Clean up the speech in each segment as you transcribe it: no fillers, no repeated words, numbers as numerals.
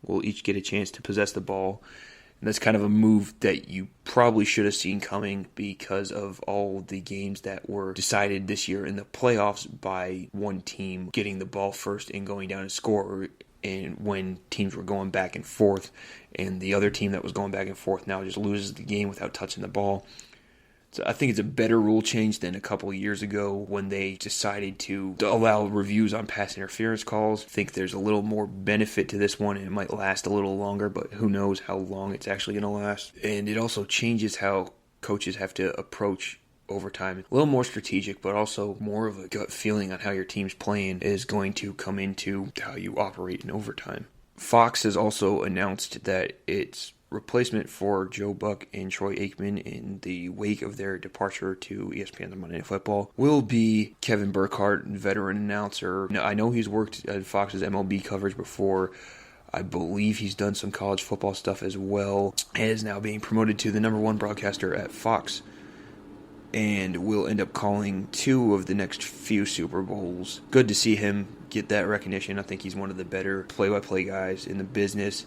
will each get a chance to possess the ball. And that's kind of a move that you probably should have seen coming because of all the games that were decided this year in the playoffs by one team getting the ball first and going down to score, and when teams were going back and forth, and the other team that was going back and forth now just loses the game without touching the ball. So I think it's a better rule change than a couple of years ago when they decided to allow reviews on pass interference calls. I think there's a little more benefit to this one, and it might last a little longer, but who knows how long it's actually going to last. And it also changes how coaches have to approach overtime. A little more strategic, but also more of a gut feeling on how your team's playing is going to come into how you operate in overtime. Fox has also announced that its replacement for Joe Buck and Troy Aikman in the wake of their departure to ESPN's Monday Night Football will be Kevin Burkhardt, veteran announcer. Now, I know he's worked at Fox's MLB coverage before. I believe he's done some college football stuff as well, and is now being promoted to the number one broadcaster at Fox, and will end up calling 2 of the next few Super Bowls. Good to see him get that recognition. I think he's one of the better play-by-play guys in the business.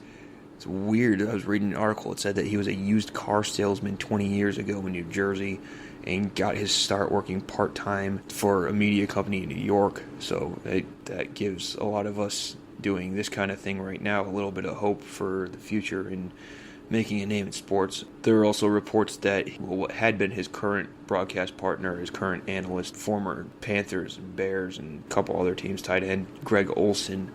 It's weird. I was reading an article. It said that he was a used car salesman 20 years ago in New Jersey and got his start working part-time for a media company in New York. So that gives a lot of us doing this kind of thing right now a little bit of hope for the future and making a name in sports. There are also reports that what had been his current broadcast partner, his current analyst, former Panthers and Bears and a couple other teams, tight end Greg Olson,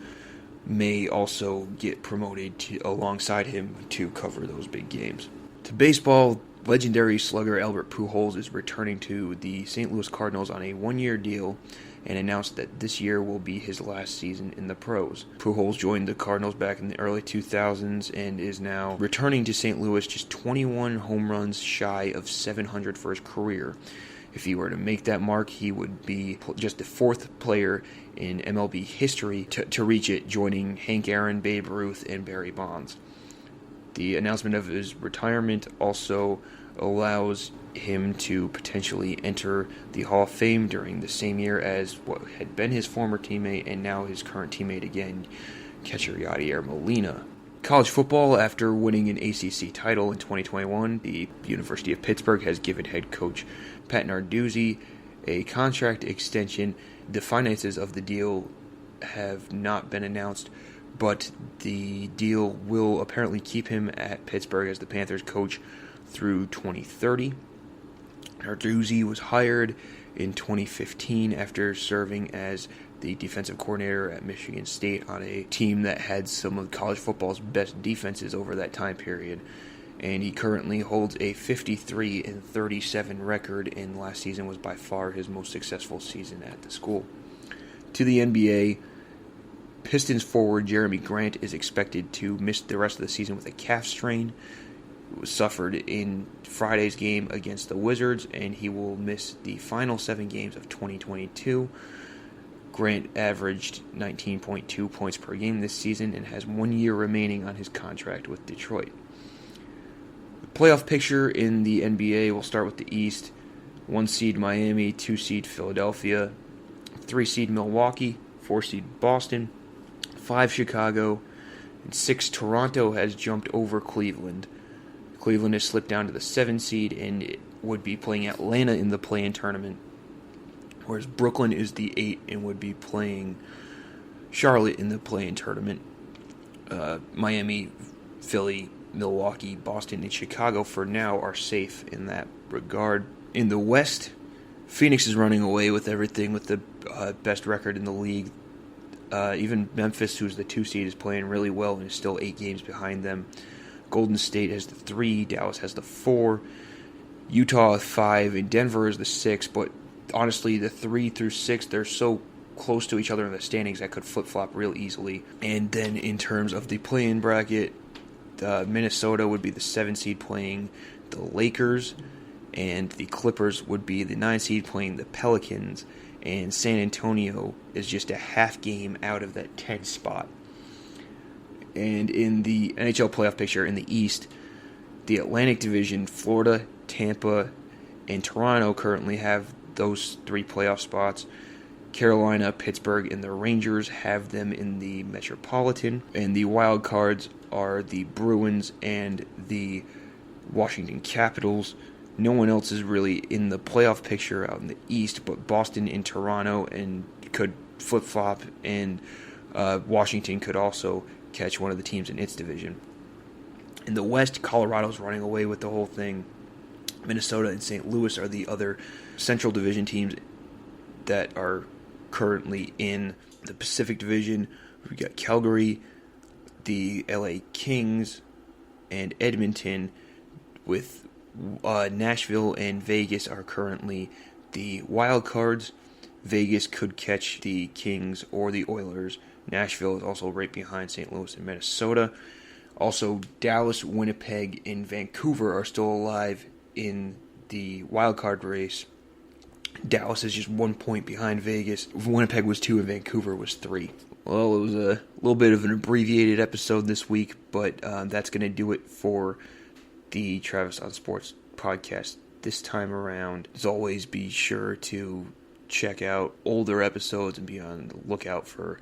may also get promoted alongside him to cover those big games. To baseball, legendary slugger Albert Pujols is returning to the St. Louis Cardinals on a 1-year deal and announced that this year will be his last season in the pros. Pujols joined the Cardinals back in the early 2000s and is now returning to St. Louis, just 21 home runs shy of 700 for his career. If he were to make that mark, he would be just the 4th player in MLB history to reach it, joining Hank Aaron, Babe Ruth, and Barry Bonds. The announcement of his retirement also allows him to potentially enter the Hall of Fame during the same year as what had been his former teammate and now his current teammate again, catcher Yadier Molina. College football, after winning an ACC title in 2021, the University of Pittsburgh has given head coach Pat Narduzzi a contract extension. The finances of the deal have not been announced, but the deal will apparently keep him at Pittsburgh as the Panthers coach through 2030. Narduzzi was hired in 2015 after serving as the defensive coordinator at Michigan State on a team that had some of college football's best defenses over that time period. And he currently holds a 53-37 record, and last season was by far his most successful season at the school. To the NBA, Pistons forward Jeremy Grant is expected to miss the rest of the season with a calf strain. It was suffered in Friday's game against the Wizards, and he will miss the final 7 games of 2022. Grant averaged 19.2 points per game this season and has 1 year remaining on his contract with Detroit. The playoff picture in the NBA will start with the East. 1 seed Miami, 2 seed Philadelphia, 3 seed Milwaukee, 4 seed Boston, 5 Chicago, and 6 Toronto has jumped over Cleveland. Cleveland has slipped down to the 7 seed and it would be playing Atlanta in the play-in tournament, whereas Brooklyn is the 8 and would be playing Charlotte in the play-in tournament. Miami, Philly, Milwaukee, Boston, and Chicago for now are safe in that regard. In the West, Phoenix is running away with everything with the best record in the league. Even Memphis, who's the 2 seed, is playing really well and is still 8 games behind them. Golden State has the 3, Dallas has the 4, Utah 5, and Denver is the 6, but honestly, the 3 through 6, they're so close to each other in the standings that could flip-flop real easily. And then in terms of the play-in bracket, Minnesota would be the 7 seed playing the Lakers, and the Clippers would be the 9 seed playing the Pelicans, and San Antonio is just a half game out of that 10 spot. And in the NHL playoff picture in the East, the Atlantic Division, Florida, Tampa, and Toronto currently have those 3 playoff spots. Carolina, Pittsburgh, and the Rangers have them in the Metropolitan. And the wild cards are the Bruins and the Washington Capitals. No one else is really in the playoff picture out in the East, but Boston and Toronto and could flip-flop, and Washington could also catch one of the teams in its division. In the West, Colorado's running away with the whole thing. Minnesota and St. Louis are the other Central Division teams that are currently in the Pacific Division. We've got Calgary, the LA Kings, and Edmonton, with Nashville and Vegas are currently the wild cards. Vegas could catch the Kings or the Oilers. Nashville is also right behind St. Louis and Minnesota. Also, Dallas, Winnipeg, and Vancouver are still alive in the wild card race. Dallas is just 1 point behind Vegas. Winnipeg was 2 and Vancouver was 3. Well, it was a little bit of an abbreviated episode this week, but that's going to do it for the Travis on Sports podcast this time around. As always, be sure to check out older episodes and be on the lookout for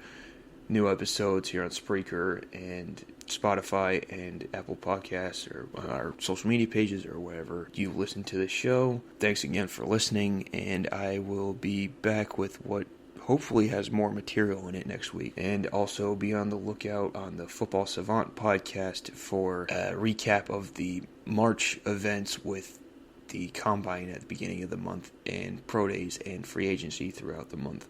new episodes here on Spreaker and Spotify and Apple Podcasts, or on our social media pages, or wherever you listen to the show. Thanks again for listening, and I will be back with what hopefully has more material in it next week. And also be on the lookout on the Football Savant podcast for a recap of the March events with the Combine at the beginning of the month, and Pro Days and free agency throughout the month.